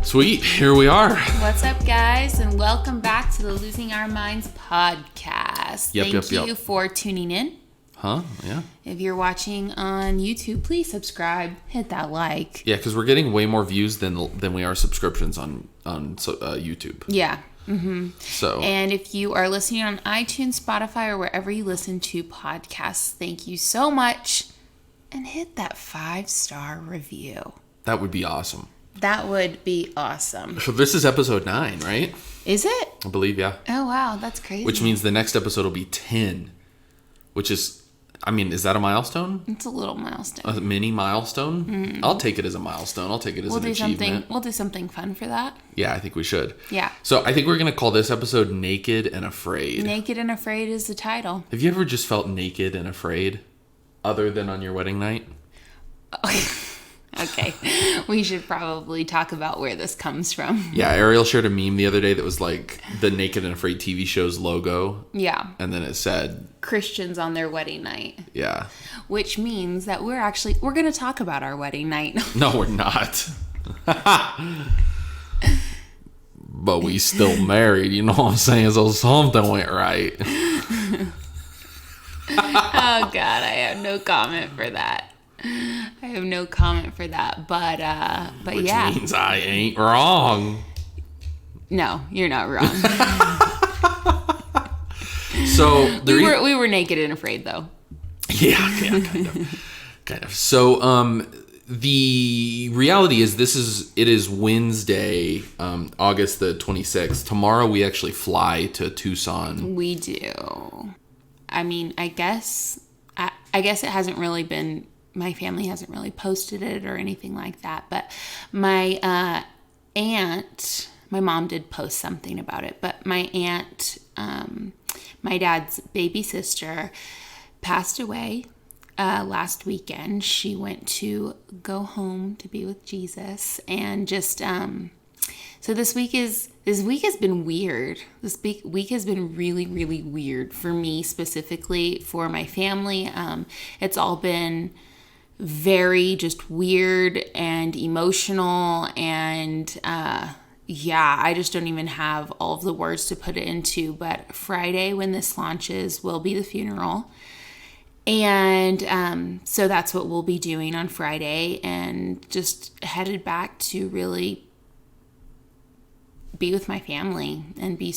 Sweet, here we are. What's up, guys, and welcome back to the Losing Our Minds podcast. Thank you for tuning in. Yeah. If you're watching on YouTube, please subscribe, hit that like. Yeah, because we're getting way more views than we are subscriptions on YouTube. Yeah. Mm-hmm. So. And if you are listening on iTunes, Spotify, or wherever you listen to podcasts, thank you so much. And hit that 5-star review. That would be awesome. That would be awesome. So this is episode 9, right? Is it? I believe, yeah. Oh, wow. That's crazy. Which means the next episode will be 10. Which is, I mean, is that a milestone? It's a little milestone. A mini milestone? Mm-hmm. I'll take it as a milestone. I'll take it as an achievement. We'll do something fun for that. Yeah, I think we should. Yeah. So I think we're going to call this episode Naked and Afraid. Naked and Afraid is the title. Have you ever just felt naked and afraid? Other than on your wedding night? Okay, we should probably talk about where this comes from. Yeah, Ariel shared a meme the other day that was like the Naked and Afraid TV show's logo. Yeah. And then it said... Christians on their wedding night. Yeah. Which means that we're going to talk about our wedding night. No, we're not. But we still married, you know what I'm saying? So something went right. Oh, God, I have no comment for that. But Which yeah. Which means I ain't wrong. No, you're not wrong. So we were naked and afraid, though. Yeah, kind of. So the reality is it is Wednesday, August the 26th. Tomorrow we actually fly to Tucson. We do. I mean, I guess it hasn't really been. My family hasn't really posted it or anything like that, but my aunt, my mom did post something about it, but my aunt, my dad's baby sister, passed away last weekend. She went to go home to be with Jesus, and just so this week has been weird. This week has been really, really weird for me, specifically for my family. It's all been very just weird and emotional, and yeah, I just don't even have all of the words to put it into. But Friday, when this launches, will be the funeral, and so that's what we'll be doing on Friday, and just headed back to really be with my family and be,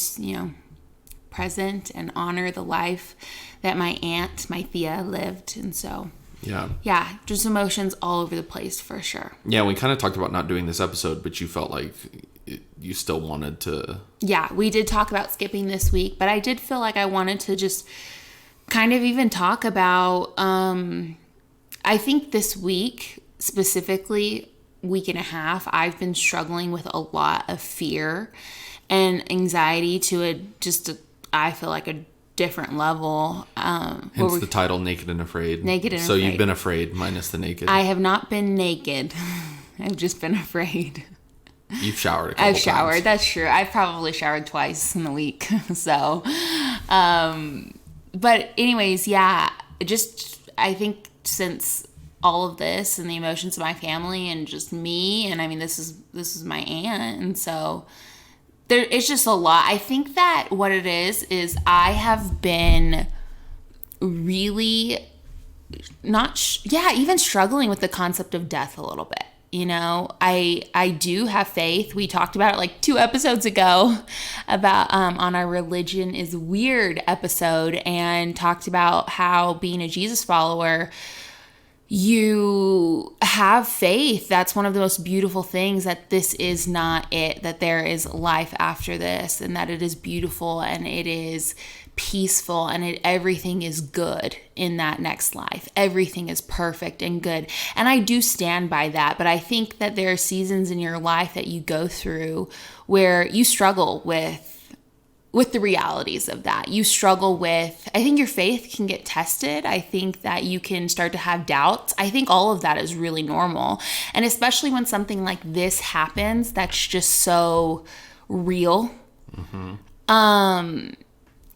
present and honor the life that my aunt, my Thea, lived. And so yeah, just emotions all over the place for sure. Yeah, we kind of talked about not doing this episode, but you felt like you still wanted to. Yeah, we did talk about skipping this week, but I did feel like I wanted to just kind of even talk about, I think this week, specifically week and a half, I've been struggling with a lot of fear and anxiety to I feel like a different level. Hence the title, Naked and Afraid. Naked and So Afraid. You've been afraid, minus the naked. I have not been naked. I've just been afraid. You've showered a couple I've showered, times. That's true. I've probably showered twice in the week. So, but anyways, yeah, I think since all of this and the emotions of my family and just me, and I mean, this is my aunt, and so it's just a lot. I think that what it is I have been really even struggling with the concept of death a little bit. I do have faith. We talked about it like 2 episodes ago about on our Religion is Weird episode, and talked about how being a Jesus follower, you have faith. That's one of the most beautiful things, that this is not it, that there is life after this, and that it is beautiful and it is peaceful, and everything is good in that next life. Everything is perfect and good. And I do stand by that, but I think that there are seasons in your life that you go through where you struggle with the realities of that. You struggle with, I think your faith can get tested. I think that you can start to have doubts. I think all of that is really normal. And especially when something like this happens, that's just so real. Mm-hmm.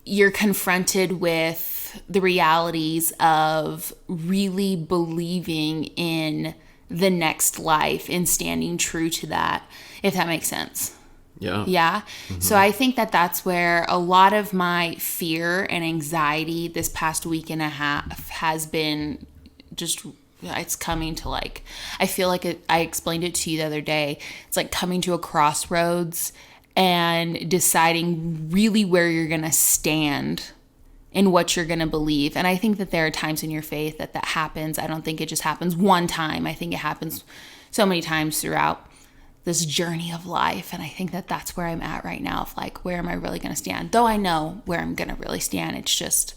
You're confronted with the realities of really believing in the next life and standing true to that, if that makes sense. Yeah. Yeah. Mm-hmm. So I think that that's where a lot of my fear and anxiety this past week and a half has been just, it's coming to like, I feel like I explained it to you the other day. It's like coming to a crossroads and deciding really where you're going to stand and what you're going to believe. And I think that there are times in your faith that happens. I don't think it just happens one time. I think it happens so many times throughout this journey of life. And I think that that's where I'm at right now, of like, where am I really going to stand? Though I know where I'm going to really stand. It's just...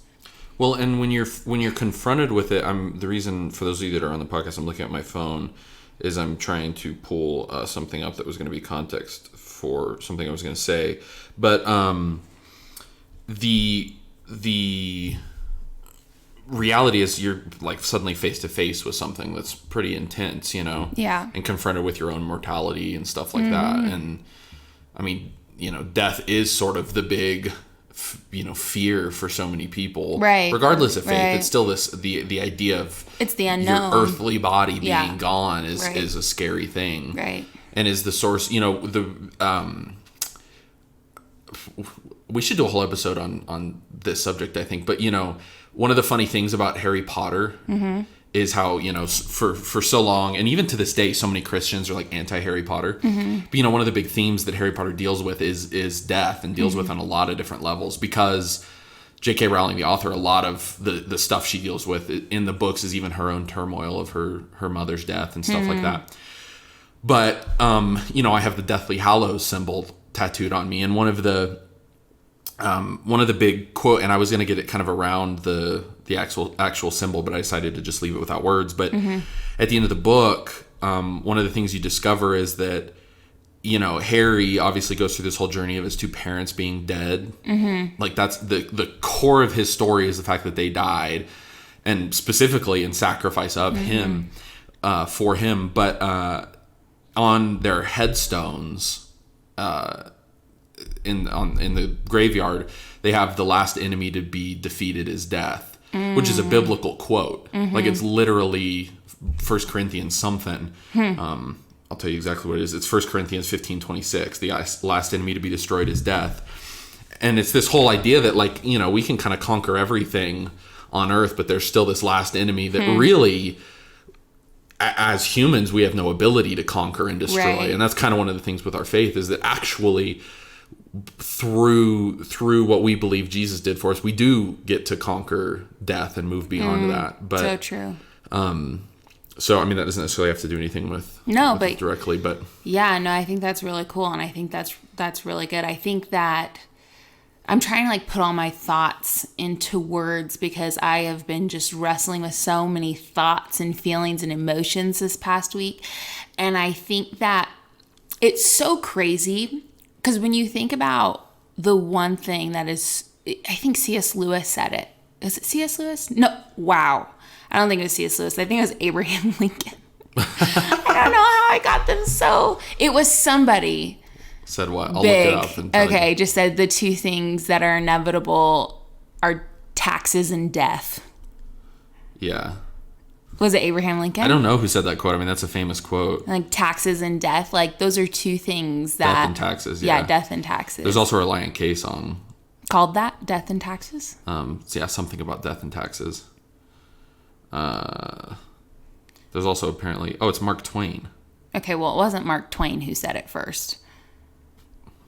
Well, and when you're confronted with it, the reason for those of you that are on the podcast, I'm looking at my phone, is I'm trying to pull something up that was going to be context for something I was going to say. But the reality is you're like suddenly face to face with something that's pretty intense, you know? Yeah. And confronted with your own mortality and stuff like that. And I mean, you know, death is sort of the big, fear for so many people. Right. Regardless of faith, Right. it's still the idea of it's the unknown. your earthly body being Yeah. gone is Right. a scary thing. Right. And is the source, we should do a whole episode on this subject, I think. But, one of the funny things about Harry Potter is how, for so long, and even to this day, so many Christians are like anti-Harry Potter. But, one of the big themes that Harry Potter deals with is death, and deals with on a lot of different levels, because J.K. Rowling, the author, a lot of the stuff she deals with in the books is even her own turmoil of her mother's death and stuff like that. But, I have the Deathly Hallows symbol tattooed on me, and one of the big quote, and I was going to get it kind of around the actual symbol, but I decided to just leave it without words. But at the end of the book, one of the things you discover is that, Harry obviously goes through this whole journey of his two parents being dead. Like that's the core of his story, is the fact that they died, and specifically in sacrifice of him, for him. But on their headstones, in the graveyard, they have the last enemy to be defeated is death, which is a biblical quote. Like it's literally 1 Corinthians something. I'll tell you exactly what it is. It's 1 Corinthians 15:26. The last enemy to be destroyed is death. And it's this whole idea that, like, we can kind of conquer everything on earth, but there's still this last enemy that really, as humans, we have no ability to conquer and destroy. Right. And that's kind of one of the things with our faith, is that actually through what we believe Jesus did for us, we do get to conquer death and move beyond that. But so true. So I mean, that doesn't necessarily have to do anything with but directly, but yeah, no, I think that's really cool, and I think that's really good. I think that I'm trying to like put all my thoughts into words, because I have been just wrestling with so many thoughts and feelings and emotions this past week. And I think that it's so crazy, because when you think about the one thing that is, I think C.S. Lewis said it. Is it C.S. Lewis? No. Wow. I don't think it was C.S. Lewis. I think it was Abraham Lincoln. I don't know how I got them so. It was somebody. Said what? I'll big. Look it up and tell okay, you. Just said the two things that are inevitable are taxes and death. Yeah. Was it Abraham Lincoln? I don't know who said that quote. I mean, that's a famous quote. Like taxes and death. Like those are two things that... Death and taxes, yeah. Yeah, death and taxes. There's also a Reliant K song. Called that? Death and taxes? So yeah, something about death and taxes. There's also apparently... Oh, it's Mark Twain. Okay, well, it wasn't Mark Twain who said it first.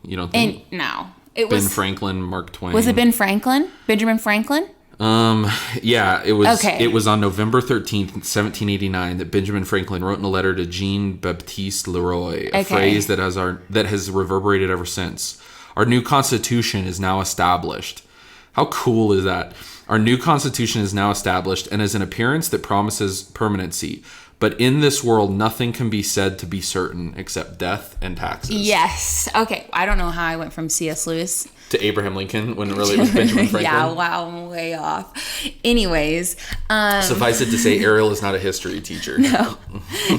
You don't think? No. It Ben was... Franklin, Mark Twain. Was it Ben Franklin? Benjamin Franklin? Yeah, it was. Okay. It was on November 13th, 1789, that Benjamin Franklin wrote in a letter to Jean Baptiste Leroy, a phrase that has reverberated ever since. Our new Constitution is now established. How cool is that? Our new Constitution is now established and is an appearance that promises permanency. But in this world, nothing can be said to be certain except death and taxes. Yes. Okay. I don't know how I went from C.S. Lewis to Abraham Lincoln when really it was Benjamin Franklin. Yeah, wow, I'm way off. Anyways. Suffice it to say, Ariel is not a history teacher. No.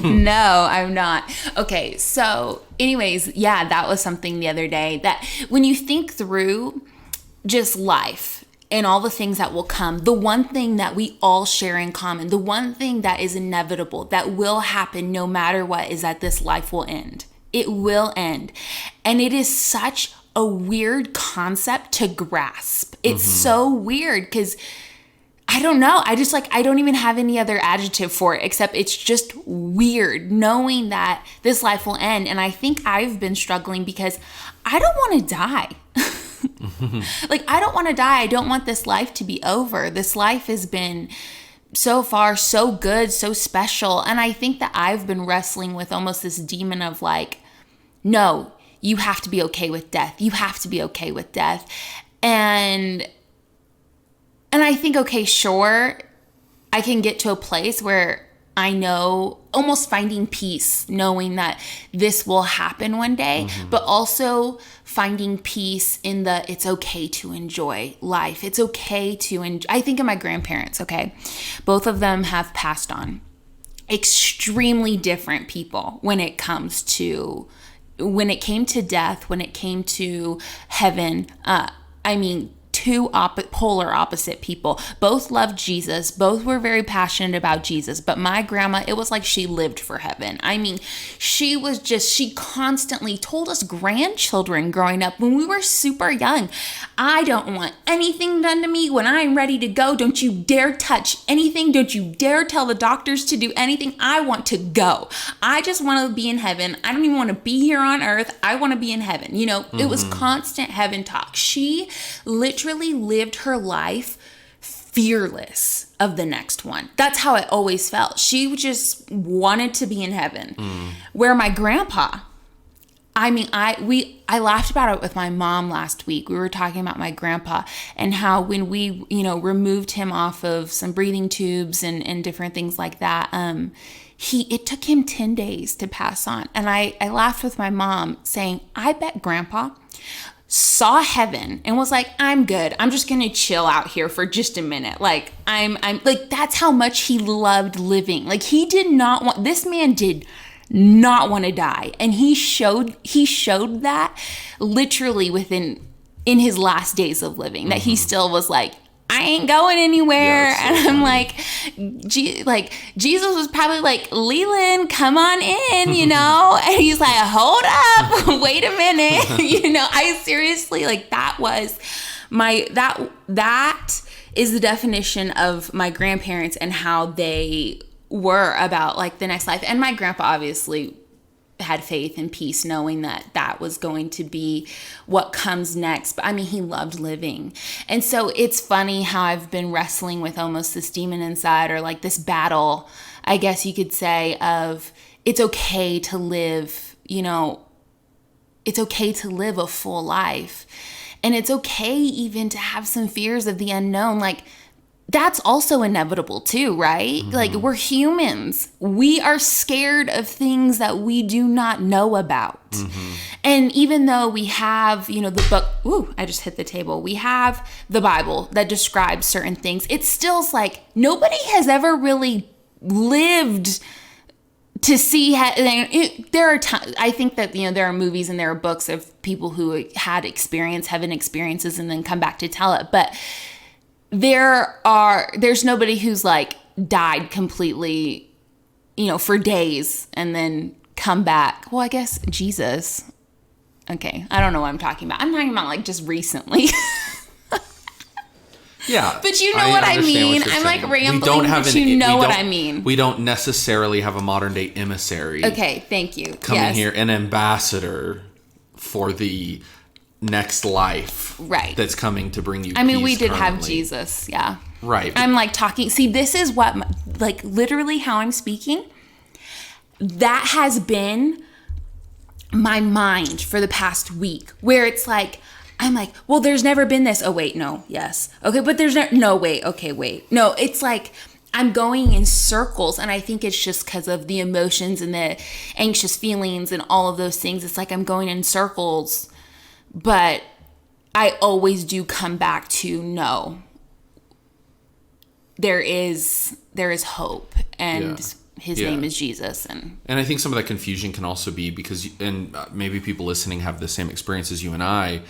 No, I'm not. Okay. So anyways, yeah, that was something the other day that when you think through just life and all the things that will come, the one thing that we all share in common, the one thing that is inevitable, that will happen no matter what, is that this life will end. It will end. And it is such a weird concept to grasp. It's so weird because I don't know. I don't even have any other adjective for it except it's just weird knowing that this life will end. And I think I've been struggling because I don't want to die. I don't want to die. I don't want this life to be over. This life has been so far so good, so special. And I think that I've been wrestling with almost this demon of no, you have to be okay with death. You have to be okay with death. And I think, okay, sure, I can get to a place where I know, almost finding peace, knowing that this will happen one day, but also finding peace in it's okay to enjoy life. It's okay to enjoy. I think of my grandparents, okay? Both of them have passed on. Extremely different people when it came to death, when it came to heaven. Two polar opposite people. Both loved Jesus. Both were very passionate about Jesus. But my grandma, it was like she lived for heaven. She constantly told us grandchildren growing up when we were super young, I don't want anything done to me. When I'm ready to go, don't you dare touch anything. Don't you dare tell the doctors to do anything. I want to go. I just want to be in heaven. I don't even want to be here on earth. I want to be in heaven. It was constant heaven talk. She literally lived her life fearless of the next one. That's how I always felt. She just wanted to be in heaven. Where my grandpa, I laughed about it with my mom last week. We were talking about my grandpa and how when we, removed him off of some breathing tubes and different things like that, it took him 10 days to pass on. And I laughed with my mom saying, I bet grandpa saw heaven and was like, I'm good. I'm just going to chill out here for just a minute. That's how much he loved living. This man did not want to die. And he showed that literally in his last days of living, that he still was like, I ain't going anywhere. Yeah, so and I'm Jesus was probably like, Leland, come on in, and he's like, hold up, wait a minute. I seriously, that was that is the definition of my grandparents and how they were about the next life. And my grandpa obviously had faith and peace knowing that was going to be what comes next. But he loved living. And so it's funny how I've been wrestling with almost this demon inside, or this battle, I guess you could say, of it's okay to live, it's okay to live a full life. And it's okay even to have some fears of the unknown. That's also inevitable too, right? We're humans. We are scared of things that we do not know about. And even though we have, the book, I just hit the table. We have the Bible that describes certain things. It still's nobody has ever really lived to see there are times. I think that there are movies and there are books of people who had heaven experiences and then come back to tell it, but there's nobody who's died completely, for days and then come back. Well, I guess Jesus. Okay. I don't know what I'm talking about. I'm talking about just recently. Yeah. But you know what I mean. I'm rambling, but you know what I mean. We don't necessarily have a modern day emissary. Okay. Thank you. Coming here, an ambassador for the next life, right, that's coming to bring you peace. We did currently have Jesus, yeah, right. I'm talking, see, this is what literally how I'm speaking, that has been my mind for the past week, where it's I'm well, there's never been this. Oh wait, no, yes, okay, but there's no wait, okay, wait, no, it's I'm going in circles, and I think it's just because of the emotions and the anxious feelings and all of those things. It's I'm going in circles. But I always do come back to no. There is hope, and his name is Jesus. And I think some of that confusion can also be because, maybe people listening have the same experience as you and I,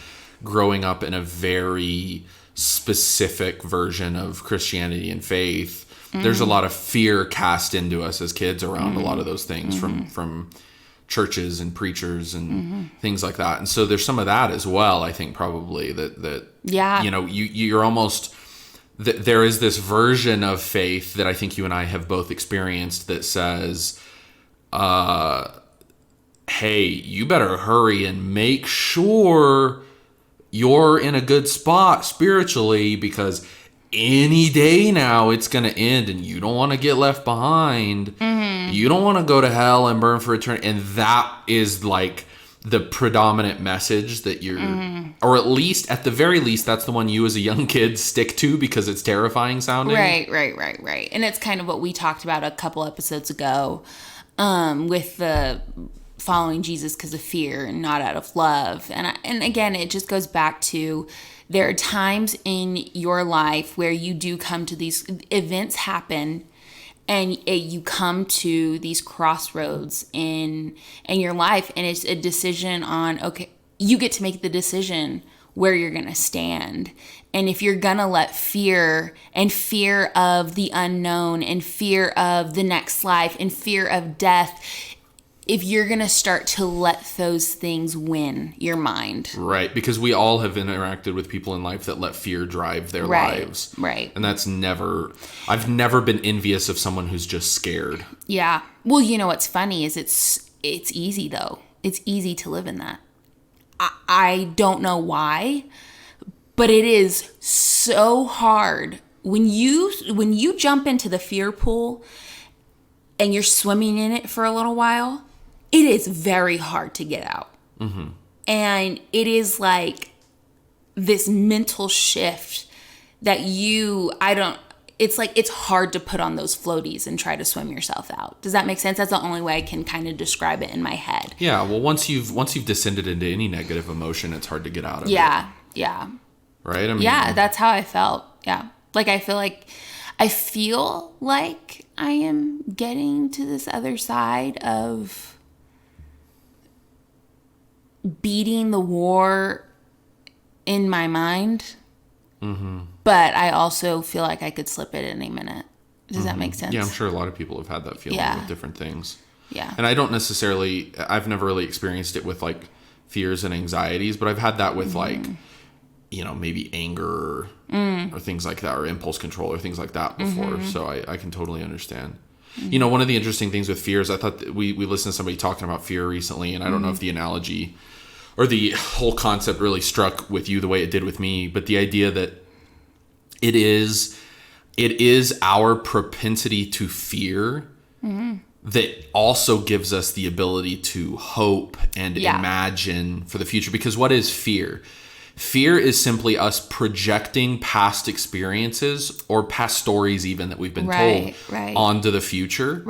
growing up in a very specific version of Christianity and faith, there's a lot of fear cast into us as kids around a lot of those things from churches and preachers and things like that. And so there's some of that as well, I think, probably that you know, you're almost, there is this version of faith that I think you and I have both experienced that says, hey, you better hurry and make sure you're in a good spot spiritually, because any day now it's going to end and you don't want to get left behind. You don't want to go to hell and burn for eternity. And that is like the predominant message that you're, or at least, at the very least, that's the one you as a young kid stick to because it's terrifying sounding. Right. And it's kind of what we talked about a couple episodes ago with the following Jesus because of fear and not out of love. And again, it just goes back to, there are times in your life where you do come to these events happen, and you come to these crossroads in your life, and it's a decision on, okay, you get to make the decision where you're going to stand. And if you're going to let fear and fear of the unknown and fear of the next life and fear of death, if you're going to start to let those things win your mind. Right, because we all have interacted with people in life that let fear drive their lives. Right. And that's I've never been envious of someone who's just scared. Yeah. Well, you know what's funny is it's easy though. It's easy to live in that. I don't know why, but it is so hard when you jump into the fear pool and you're swimming in it for a little while. It is very hard to get out. And it is like this mental shift that it's like it's hard to put on those floaties and try to swim yourself out. Does that make sense? That's the only way I can kind of describe it in my head. Yeah, well, once you've descended into any negative emotion, it's hard to get out of it. Yeah. Right? I mean, yeah, that's how I felt. Yeah. Like I feel like I am getting to this other side of beating the war in my mind. But I also feel like I could slip it any minute. Does that make sense? Yeah, I'm sure a lot of people have had that feeling with different things. Yeah. And I've never really experienced it with like fears and anxieties, but I've had that with like, you know, maybe anger or things like that, or impulse control or things like that before. So I can totally understand. You know, one of the interesting things with fears, I thought that we listened to somebody talking about fear recently, and I don't know if the analogy or the whole concept really struck with you the way it did with me, but the idea that it is our propensity to fear that also gives us the ability to hope and imagine for the future. Because what is fear? Fear is simply us projecting past experiences or past stories even that we've been told onto the future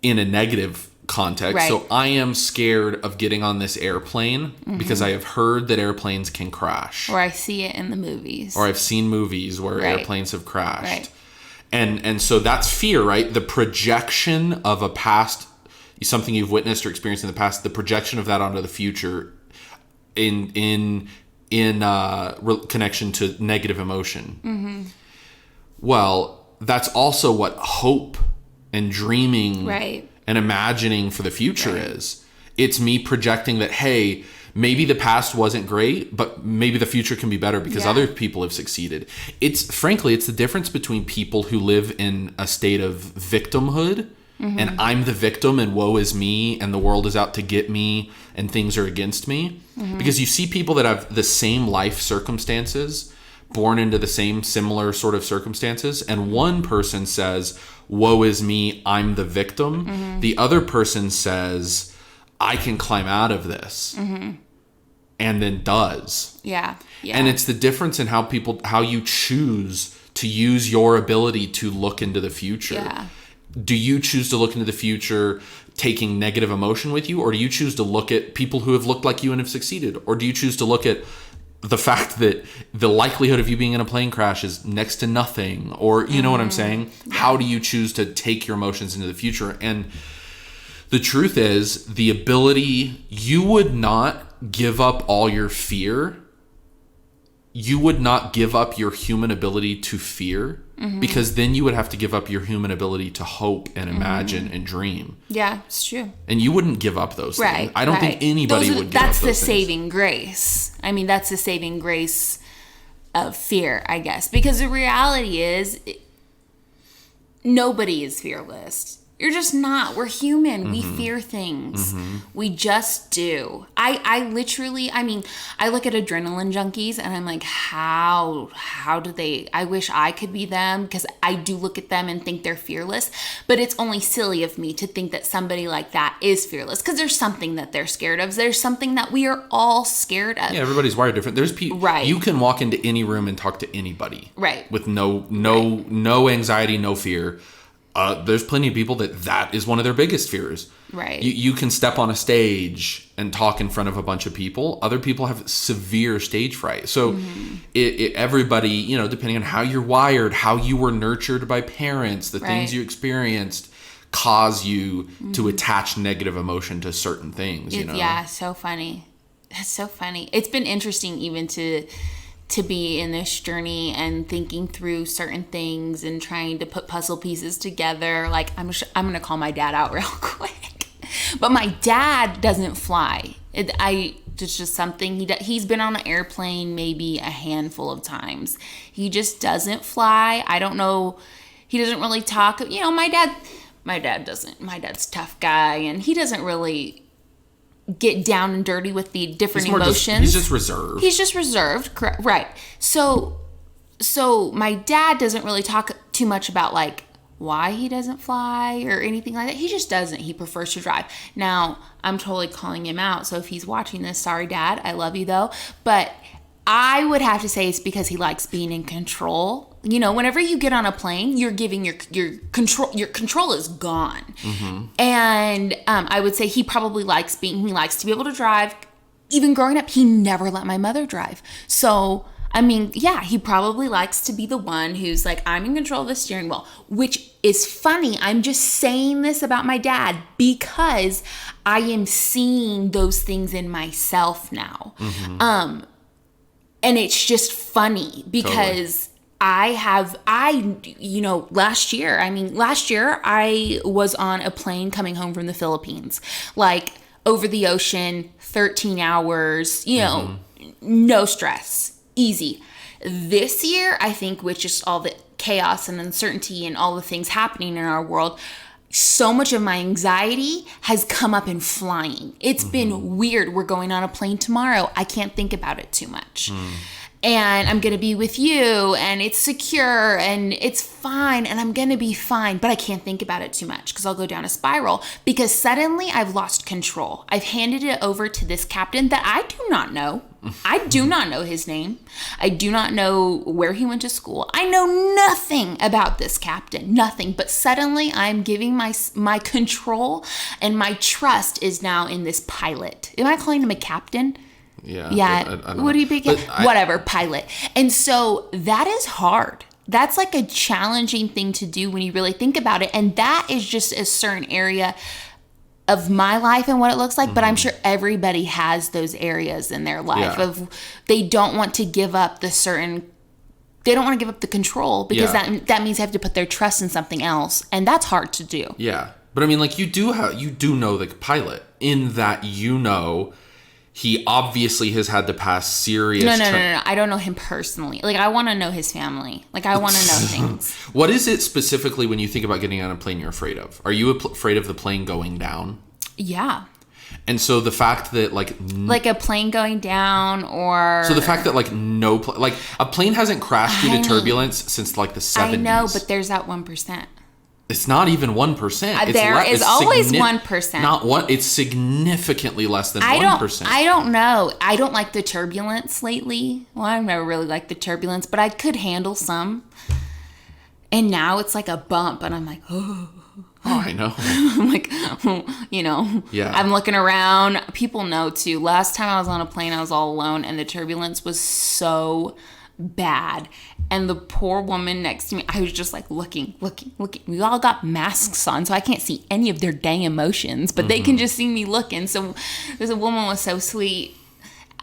in a negative context. So I am scared of getting on this airplane because I have heard that airplanes can crash. Or I see it in the movies. Or I've seen movies where airplanes have crashed. And so that's fear, right? The projection of a past, something you've witnessed or experienced in the past, the projection of that onto the future in connection to negative emotion. Well, that's also what hope and dreaming and imagining for the future is. It's me projecting that, hey, maybe the past wasn't great, but maybe the future can be better because other people have succeeded. It's the difference between people who live in a state of victimhood and I'm the victim and woe is me and the world is out to get me and things are against me. Because you see people that have the same life circumstances, born into the same similar sort of circumstances, and one person says, woe is me, I'm the victim. The other person says, I can climb out of this. And then does. And it's the difference in how you choose to use your ability to look into the future. Do you choose to look into the future taking negative emotion with you, or do you choose to look at people who have looked like you and have succeeded? Or do you choose to look at the fact that the likelihood of you being in a plane crash is next to nothing? Or, you know what I'm saying? How do you choose to take your emotions into the future? And the truth is, the ability, you would not give up all your fear you would not give up your human ability to fear, because then you would have to give up your human ability to hope and imagine and dream. Yeah, it's true. And you wouldn't give up those things. I don't think anybody would give up those things. That's the saving grace. I mean, that's the saving grace of fear, I guess. Because the reality is, nobody is fearless. You're just not. We're human. We fear things. We just do. I literally, I mean, I look at adrenaline junkies and I'm like, how do they, I wish I could be them, because I do look at them and think they're fearless, but it's only silly of me to think that somebody like that is fearless, because there's something that they're scared of. There's something that we are all scared of. Yeah, everybody's wired different. There's people, you can walk into any room and talk to anybody. Right. With no anxiety, no fear. There's plenty of people that is one of their biggest fears. Right. You can step on a stage and talk in front of a bunch of people. Other people have severe stage fright. So everybody, you know, depending on how you're wired, how you were nurtured by parents, the things you experienced cause you to attach negative emotion to certain things, you know? Yeah, so funny. That's so funny. It's been interesting even to be in this journey and thinking through certain things and trying to put puzzle pieces together. Like, I'm going to call my dad out real quick. But my dad doesn't fly. It's just something he's been on an airplane maybe a handful of times. He just doesn't fly. I don't know. He doesn't really talk. You know, my dad doesn't. My dad's a tough guy, and he doesn't really get down and dirty with the different emotions. He's just reserved. He's just reserved, correct? Right. So my dad doesn't really talk too much about like why he doesn't fly or anything like that. He just doesn't. He prefers to drive. Now, I'm totally calling him out. So if he's watching this, sorry, Dad. I love you though. But I would have to say it's because he likes being in control. You know, whenever you get on a plane, you're giving your control. Your control is gone. And I would say he probably likes to be able to drive. Even growing up, he never let my mother drive. So, I mean, yeah, he probably likes to be the one who's like, I'm in control of the steering wheel, which is funny. I'm just saying this about my dad because I am seeing those things in myself now. And it's just funny because last year I was on a plane coming home from the Philippines, like over the ocean, 13 hours, you know, no stress, easy. This year, I think with just all the chaos and uncertainty and all the things happening in our world, so much of my anxiety has come up in flying. It's been weird. We're going on a plane tomorrow. I can't think about it too much. And I'm going to be with you and it's secure and it's fine and I'm going to be fine, but I can't think about it too much because I'll go down a spiral because suddenly I've lost control. I've handed it over to this captain that I do not know. I do not know his name. I do not know where he went to school. I know nothing about this captain, nothing. But suddenly I'm giving my control and my trust is now in this pilot. Am I calling him a captain? Yeah. Would he be? Whatever, pilot. And so that is hard. That's like a challenging thing to do when you really think about it. And that is just a certain area of my life and what it looks like, but I'm sure everybody has those areas in their life of they don't want to give up they don't want to give up the control because that means they have to put their trust in something else, and that's hard to do. Yeah, but I mean, like you do know the pilot in that he obviously has had to pass serious. No. I don't know him personally. Like I want to know his family. Like I want to know things. What is it specifically when you think about getting on a plane you're afraid of? Are you afraid of the plane going down? Yeah. And so the fact that like a plane going down, or so the fact that like a plane hasn't crashed due to turbulence since like the 70s. I know, but there's that 1%. It's not even 1%. There is always 1%. Not one. It's significantly less than 1%. I don't know. I don't like the turbulence lately. Well, I've never really liked the turbulence, but I could handle some. And now it's like a bump, and I'm like, oh. Oh, I know. I'm like, you know. Yeah. I'm looking around. People know too. Last time I was on a plane, I was all alone, and the turbulence was so bad. And the poor woman next to me, I was just like looking. We all got masks on, so I can't see any of their dang emotions, but they can just see me looking. So this woman was so sweet.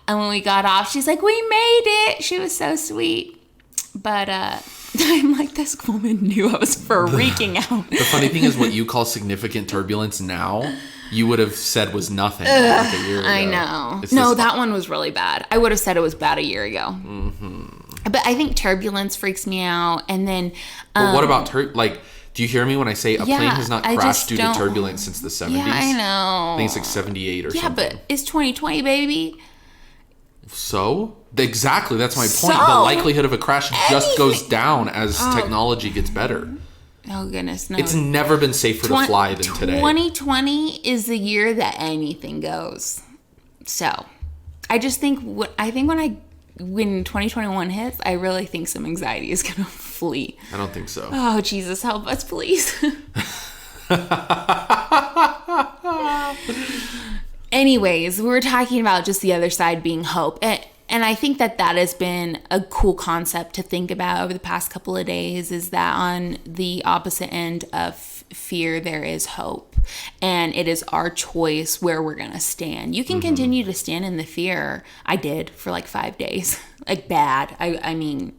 And when we got off, she's like, we made it. She was so sweet. But I'm like, this woman knew I was freaking out. The funny thing is what you call significant turbulence now, you would have said was nothing like a year ago. I know. No, that one was really bad. I would have said it was bad a year ago. But I think turbulence freaks me out. And then... but what about... do you hear me when I say a plane has not crashed due to turbulence since the 70s? Yeah, I know. I think it's like 78 or something. Yeah, but it's 2020, baby. So? Exactly. That's my point. The likelihood of a crash just goes down as technology gets better. Oh, goodness, no. It's never been safer to fly than today. 2020 is the year that anything goes. So, I just think... when 2021 hits, I really think some anxiety is going to flee. I don't think so. Oh, Jesus, help us, please. Anyways, we were talking about just the other side being hope. And I think that has been a cool concept to think about over the past couple of days, is that on the opposite end of fear, there is hope. And it is our choice where we're going to stand. You can continue to stand in the fear. I did for like 5 days. Like bad. I mean,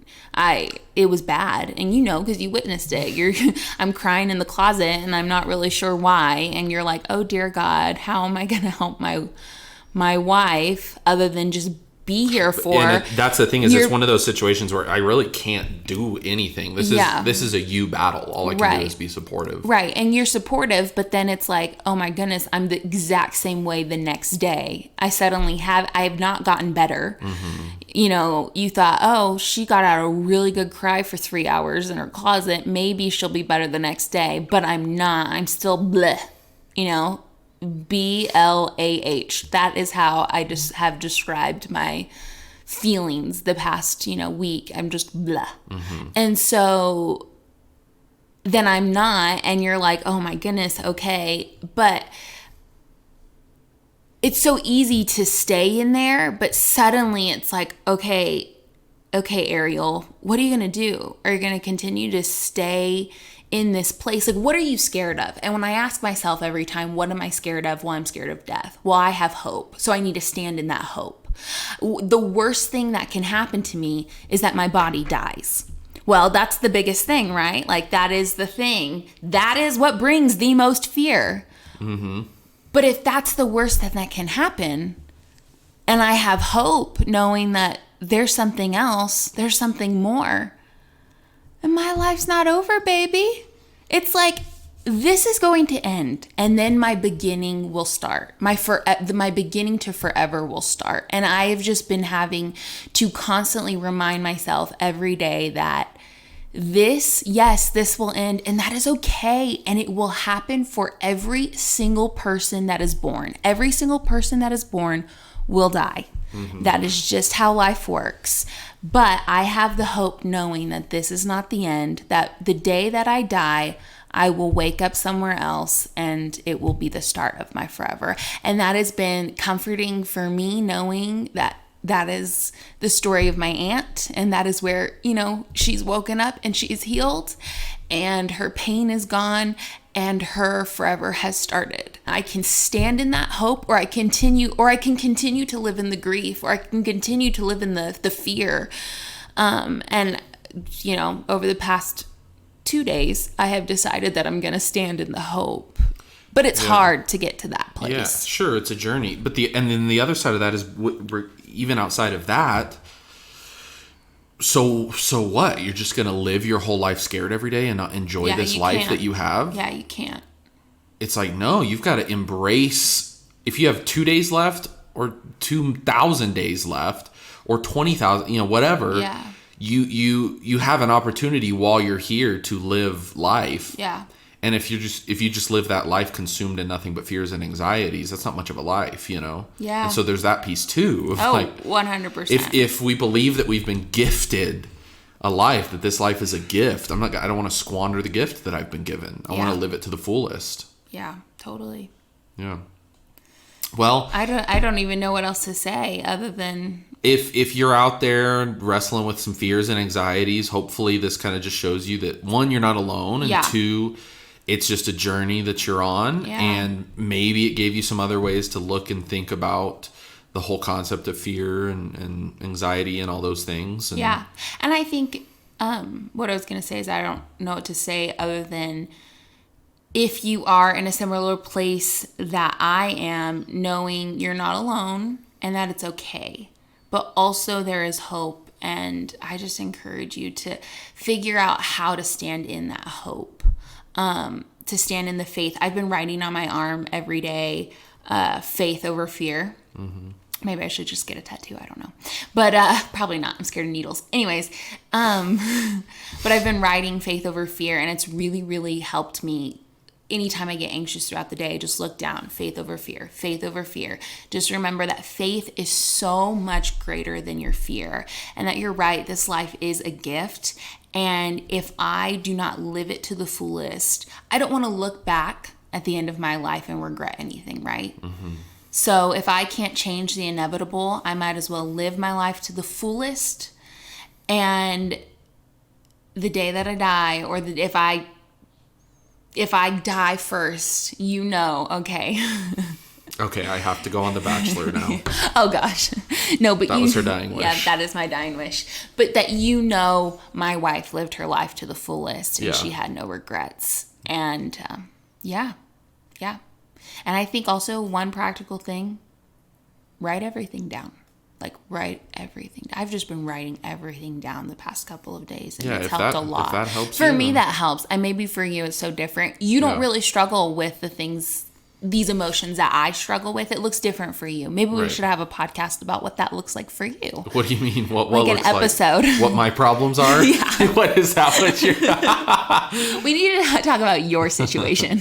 it was bad. And you know, because you witnessed it. I'm crying in the closet and I'm not really sure why. And you're like, oh dear God, how am I going to help my wife other than just be here for? And that's the thing, is it's one of those situations where I really can't do anything. This is a you battle. All I can do is be supportive. Right. And you're supportive, but then it's like, oh my goodness, I'm the exact same way the next day. I have not gotten better. You know, you thought, oh, she got out a really good cry for 3 hours in her closet. Maybe she'll be better the next day, but I'm not. I'm still bleh, you know. BLAH. That is how I just have described my feelings the past, week. I'm just blah. And so then I'm not, and you're like, oh my goodness, okay. But it's so easy to stay in there, but suddenly it's like, okay, Ariel, what are you going to do? Are you going to continue to stay in this place? Like, what are you scared of? And when I ask myself every time, what am I scared of? Well, I'm scared of death. Well, I have hope. So I need to stand in that hope. The worst thing that can happen to me is that my body dies. Well, that's the biggest thing, right? Like, that is the thing. That is what brings the most fear. But if that's the worst that can happen, and I have hope knowing that there's something else, there's something more, and my life's not over, baby. It's like, this is going to end, and then my beginning will start. My beginning to forever will start. And I have just been having to constantly remind myself every day that this will end, and that is okay. And it will happen for every single person that is born. Every single person that is born will die. That is just how life works. But I have the hope knowing that this is not the end, that the day that I die, I will wake up somewhere else and it will be the start of my forever. And that has been comforting for me, knowing that that is the story of my aunt, and that is where, she's woken up and she's healed and her pain is gone and her forever has started. I can stand in that hope, or I can continue to live in the grief, or I can continue to live in the fear. And over the past 2 days, I have decided that I'm going to stand in the hope. But it's hard to get to that place. Yeah, sure, it's a journey. But and then the other side of that is, even outside of that, so what? You're just going to live your whole life scared every day and not enjoy this life that you have? Yeah, you can't. It's like, no, you've got to embrace, if you have 2 days left or 2,000 days left or 20,000, whatever. Yeah. You have an opportunity while you're here to live life. Yeah. And if you just live that life consumed in nothing but fears and anxieties, that's not much of a life, Yeah. And so there's that piece too. 100%. If we believe that we've been gifted a life, that this life is a gift, I don't want to squander the gift that I've been given. I want to live it to the fullest. Yeah, totally. Yeah. Well, I don't even know what else to say other than, if you're out there wrestling with some fears and anxieties, hopefully this kind of just shows you that, one, you're not alone, and two, it's just a journey that you're on, and maybe it gave you some other ways to look and think about the whole concept of fear and anxiety and all those things. And yeah. And I think what I was going to say is I don't know what to say other than if you are in a similar place that I am, knowing you're not alone and that it's okay. But also there is hope. And I just encourage you to figure out how to stand in that hope, to stand in the faith. I've been writing on my arm every day, faith over fear. Mm-hmm. Maybe I should just get a tattoo. I don't know. But probably not. I'm scared of needles. Anyways, but I've been writing faith over fear, and it's really, really helped me. Anytime I get anxious throughout the day, just look down, faith over fear, faith over fear. Just remember that faith is so much greater than your fear, and that you're right, this life is a gift. And if I do not live it to the fullest, I don't want to look back at the end of my life and regret anything, right? Mm-hmm. So if I can't change the inevitable, I might as well live my life to the fullest. And the day that I die, or if I die first, okay. Okay, I have to go on The Bachelor now. Oh gosh. No, but that was her dying wish. Yeah, that is my dying wish. But that my wife lived her life to the fullest, and she had no regrets. And yeah. And I think also one practical thing, write everything down. Like, write everything. I've just been writing everything down the past couple of days, and it's helped a lot. If that helps for me, that helps. And maybe for you, it's so different. You don't really struggle with these emotions that I struggle with. It looks different for you. Maybe we should have a podcast about what that looks like for you. What do you mean? What like looks an episode. Like? What my problems are? Yeah. What is that? What you're... We need to talk about your situation.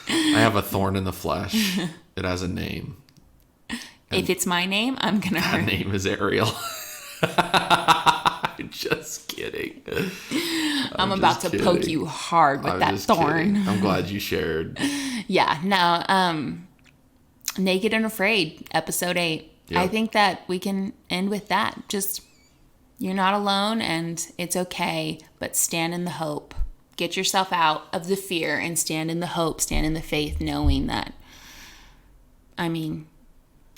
I have a thorn in the flesh. It has a name. If it's my name, I'm going to hurt. My name is Ariel. Just kidding. I'm about to poke you hard with that thorn. Kidding. I'm glad you shared. Yeah. No. Naked and Afraid, episode 8. Yep. I think that we can end with that. Just, you're not alone and it's okay, but stand in the hope. Get yourself out of the fear and stand in the hope, stand in the faith, knowing that,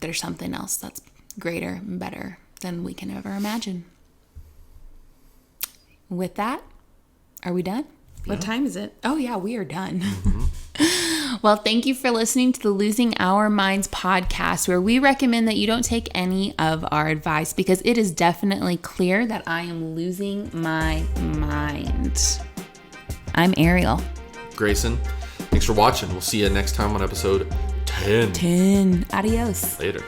there's something else that's greater and better than we can ever imagine. With that, are we done? Yeah. What time is it? Oh, yeah, we are done. Mm-hmm. Well, thank you for listening to the Losing Our Minds podcast, where we recommend that you don't take any of our advice because it is definitely clear that I am losing my mind. I'm Ariel. Grayson, thanks for watching. We'll see you next time on episode 10. Adios. Later.